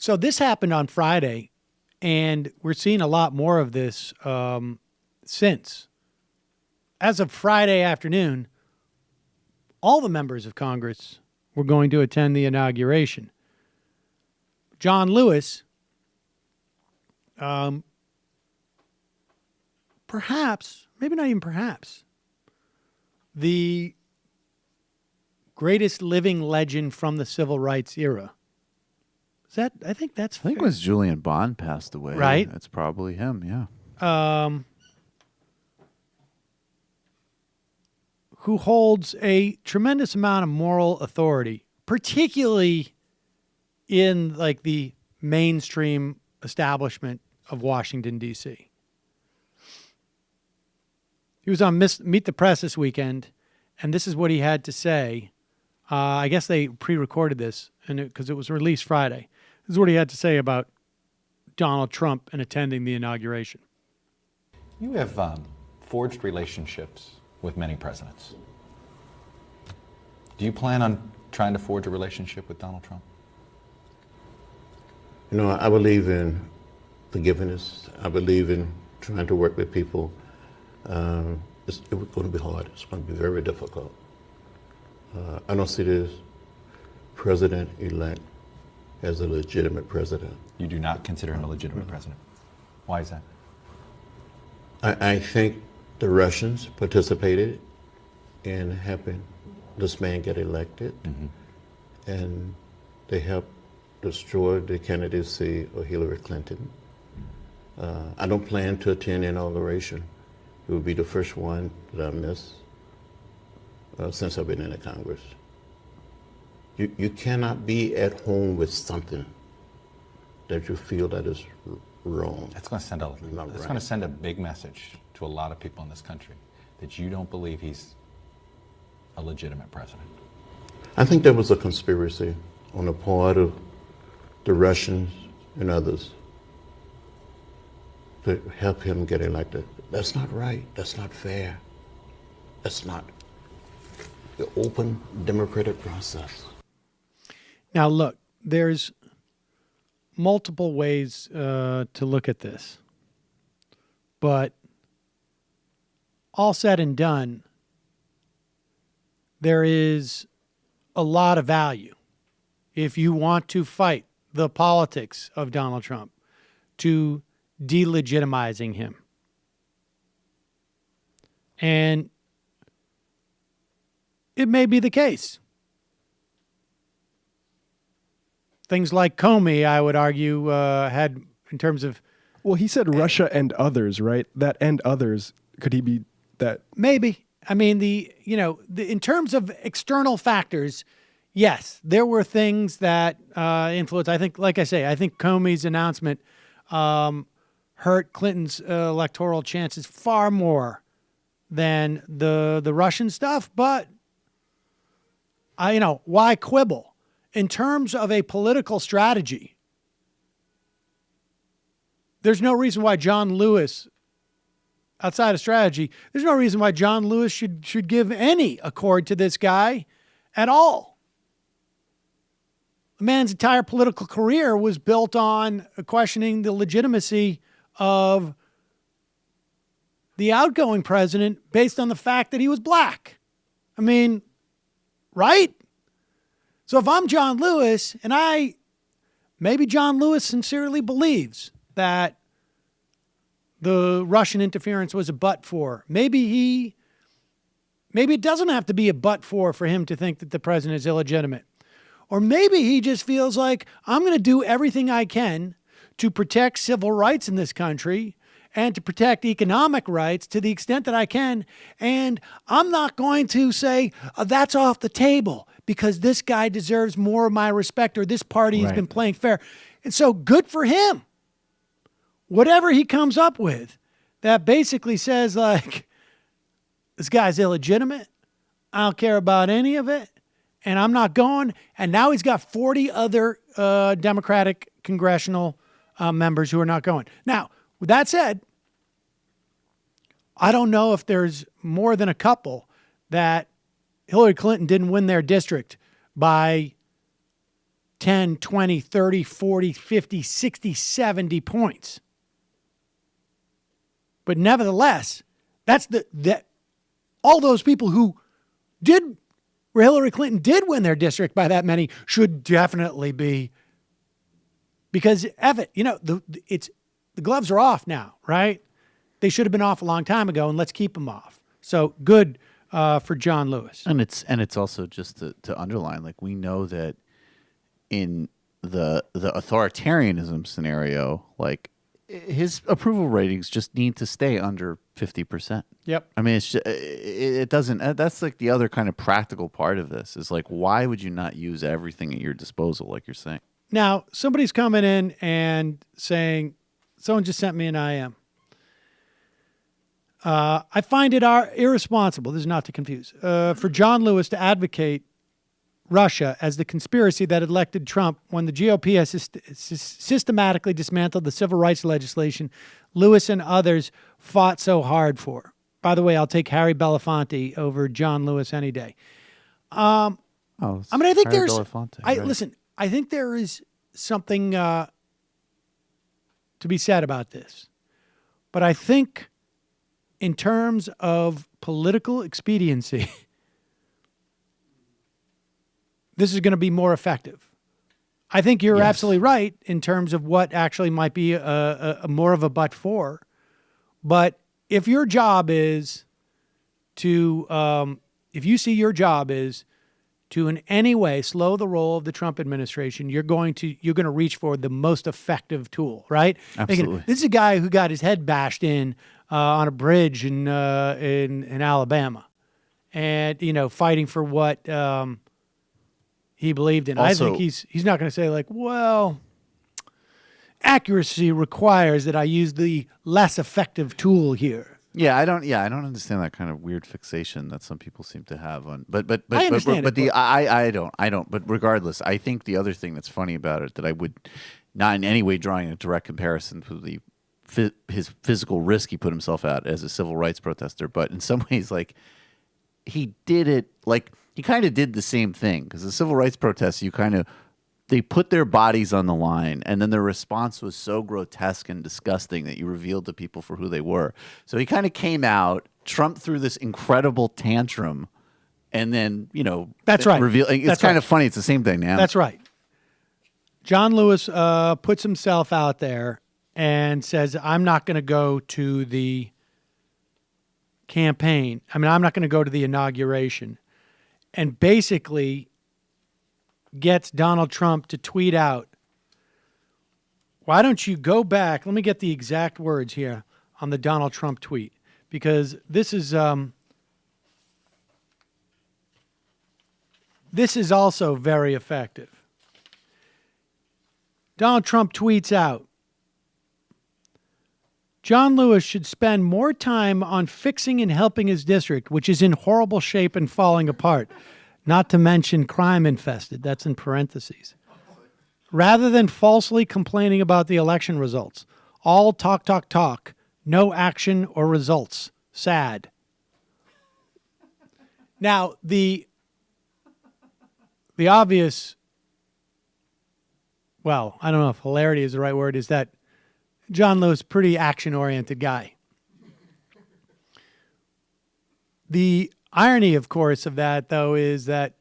So this happened on Friday, and we're seeing a lot more of this since. As of Friday afternoon, all the members of Congress were going to attend the inauguration. John Lewis, perhaps, maybe not even perhaps, the greatest living legend from the civil rights era. Is that? I think that's fair. I think it was Julian Bond passed away. Right. It's probably him, yeah. Who holds a tremendous amount of moral authority, particularly in like the mainstream establishment of Washington, D.C. He was on Meet the Press this weekend, and this is what he had to say. I guess they pre-recorded this because it was released Friday. This is what he had to say about Donald Trump and attending the inauguration. You have forged relationships with many presidents. Do you plan on trying to forge a relationship with Donald Trump? You know, I believe in forgiveness. I believe in trying to work with people. It's going to be hard. It's going to be very difficult. I don't see this president-elect as a legitimate president. You do not consider him a legitimate president. Why is that? I think the Russians participated in helping this man get elected, and they helped destroy the candidacy of Hillary Clinton. I don't plan to attend the inauguration. It will be the first one that I miss since I've been in the Congress. You cannot be at home with something that you feel that is wrong. That's going to send a big message to a lot of people in this country that you don't believe he's a legitimate president. I think there was a conspiracy on the part of the Russians and others to help him get elected. That's not right. That's not fair. That's not the open democratic process. Now, look, there's multiple ways to look at this. But all said and done, there is a lot of value if you want to fight the politics of Donald Trump to delegitimizing him. And it may be the case. Things like Comey, I would argue, had in terms of... Well, he said Russia and others, right? That and others, could he be that? Maybe. I mean, in terms of external factors, yes, there were things that influenced. I think, like I say, I think Comey's announcement hurt Clinton's electoral chances far more than the Russian stuff. But why quibble? In terms of a political strategy, there's no reason why John Lewis, outside of strategy, there's no reason why John Lewis should give any accord to this guy at all. The man's entire political career was built on questioning the legitimacy of the outgoing president based on the fact that he was black. I mean, right? So if I'm John Lewis, and maybe John Lewis sincerely believes that the Russian interference was a but-for. Maybe it doesn't have to be a but-for him to think that the president is illegitimate. Or maybe he just feels like, I'm going to do everything I can to protect civil rights in this country and to protect economic rights to the extent that I can. And I'm not going to say, that's off the table because this guy deserves more of my respect or this party has been playing fair. And so good for him. Whatever he comes up with that basically says, like, this guy's illegitimate. I don't care about any of it. And I'm not going. And now he's got 40 other Democratic congressional members who are not going. Now, with that said, I don't know if there's more than a couple that Hillary Clinton didn't win their district by 10, 20, 30, 40, 50, 60, 70 points. But nevertheless, that's all those people who where Hillary Clinton did win their district by that many should definitely be, because the gloves are off now, right? They should have been off a long time ago, and let's keep them off. So good for John Lewis. And it's also just to underline, like, we know that in the authoritarianism scenario, like, his approval ratings just need to stay under 50%. Yep. I mean, it's just, it doesn't. That's like the other kind of practical part of this is like, why would you not use everything at your disposal, like you're saying? Now, somebody's coming in and saying, someone just sent me an IM. I find it irresponsible, this is not to confuse, for John Lewis to advocate Russia as the conspiracy that elected Trump when the GOP has systematically dismantled the civil rights legislation Lewis and others fought so hard for. By the way, I'll take Harry Belafonte over John Lewis any day. I think Harry there's... Belafonte, right. Listen, I think there is something to be said about this. But I think in terms of political expediency... this is going to be more effective. I think you're absolutely right in terms of what actually might be a more of a but for. But if your job is to, if you see your job is to in any way slow the roll of the Trump administration, you're going to reach for the most effective tool, right? Absolutely. This is a guy who got his head bashed in on a bridge in Alabama, and fighting for what. He believed in. Also, I think he's not going to say like, well, accuracy requires that I use the less effective tool here. I don't understand that kind of weird fixation that some people seem to have on. But I understand I don't. But regardless, I think the other thing that's funny about it that I would not in any way drawing a direct comparison to his physical risk he put himself at as a civil rights protester, but in some ways, like, he did it like. He kind of did the same thing because the civil rights protests, they put their bodies on the line, and then their response was so grotesque and disgusting that you revealed to people for who they were. So he kind of came out, Trump threw this incredible tantrum, and then, that's right. It's kind of funny. It's the same thing now. That's right. John Lewis puts himself out there and says, I'm not going to go to the campaign. I'm not going to go to the inauguration. And basically gets Donald Trump to tweet out, why don't you go back? Let me get the exact words here on the Donald Trump tweet, because this is also very effective. Donald Trump tweets out, John Lewis should spend more time on fixing and helping his district, which is in horrible shape and falling apart, not to mention crime infested. That's in parentheses. Rather than falsely complaining about the election results. All talk, talk, talk. No action or results. Sad. Now, the obvious, well, I don't know if hilarity is the right word, is that John Lewis, pretty action-oriented guy. The irony, of course, of that, though, is that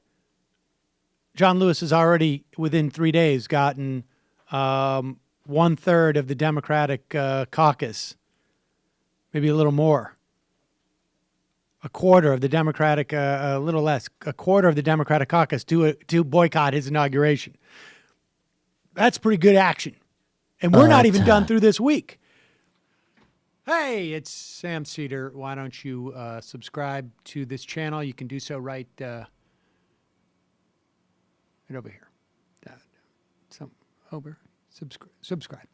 John Lewis has already, within 3 days, gotten 1/3 of the Democratic caucus, maybe a little more. A quarter of the Democratic, a little less, a quarter of the Democratic caucus to boycott his inauguration. That's pretty good action. And we're not even done through this week. Hey, it's Sam Seder. Why don't you subscribe to this channel? You can do so right over here. Subscribe.